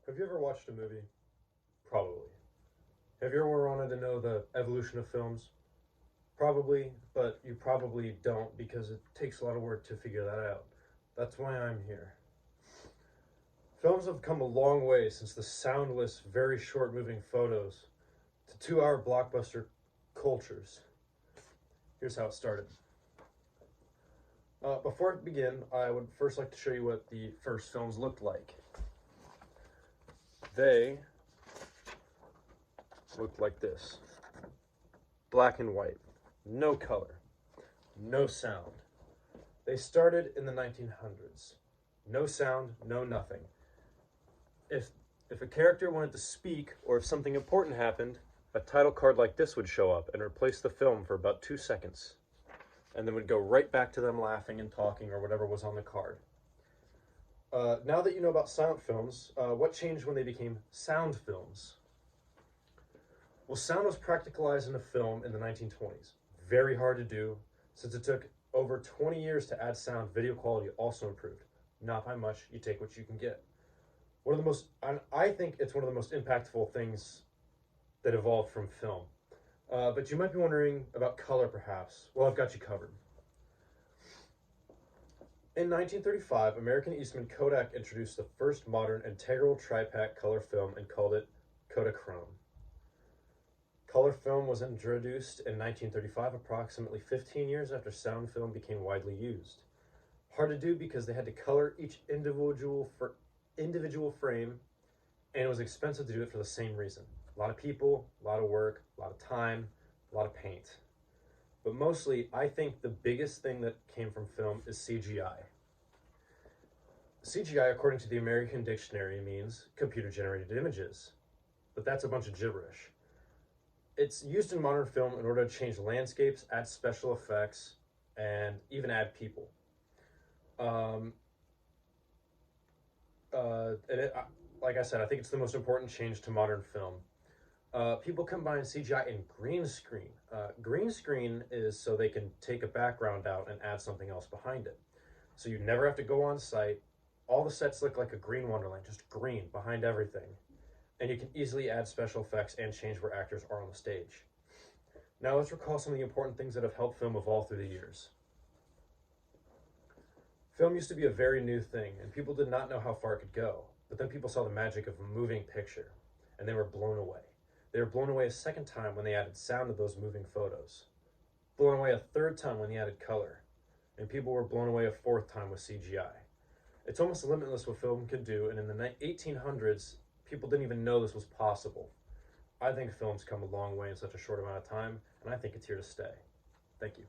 Have you ever watched a movie? Probably. Have you ever wanted to know the evolution of films? Probably, but you probably don't because it takes a lot of work to figure that out. That's why I'm here. Films have come a long way since the soundless, very short moving photos to 2 hour blockbuster cultures. Here's how it started. Before I begin, I would first like to show you what the first films looked like. They looked like this: black and white, no color, no sound. They started in the 1900s. No sound, no nothing. If a character wanted to speak or if something important happened, a title card like this would show up and replace the film for about 2 seconds, and then would go right back to them laughing and talking or whatever was on the card. Now that you know about silent films, what changed when they became sound films? Well, sound was practicalized in a film in the 1920s. Very hard to do, since it took over 20 years to add sound. Video quality also improved. Not by much, you take what you can get. I think it's one of the most impactful things that evolved from film. But you might be wondering about color, perhaps. Well, I've got you covered. In 1935, American Eastman Kodak introduced the first modern integral tripack color film and called it Kodachrome. Color film was introduced in 1935, approximately 15 years after sound film became widely used. Hard to do because they had to color each individual frame, and it was expensive to do it for the same reason. A lot of people, a lot of work, a lot of time, a lot of paint. But mostly, I think the biggest thing that came from film is CGI. CGI, according to the American Dictionary, means computer-generated images. But that's a bunch of gibberish. It's used in modern film in order to change landscapes, add special effects, and even add people. Like I said, I think it's the most important change to modern film. People combine CGI and green screen. Green screen is so they can take a background out and add something else behind it. So you never have to go on site. All the sets look like a green wonderland, just green behind everything. And you can easily add special effects and change where actors are on the stage. Now let's recall some of the important things that have helped film evolve through the years. Film used to be a very new thing, and people did not know how far it could go. But then people saw the magic of a moving picture, and they were blown away. They were blown away a second time when they added sound to those moving photos. Blown away a third time when they added color. And people were blown away a fourth time with CGI. It's almost limitless what film could do, and in the 1800s, people didn't even know this was possible. I think film's come a long way in such a short amount of time, and I think it's here to stay. Thank you.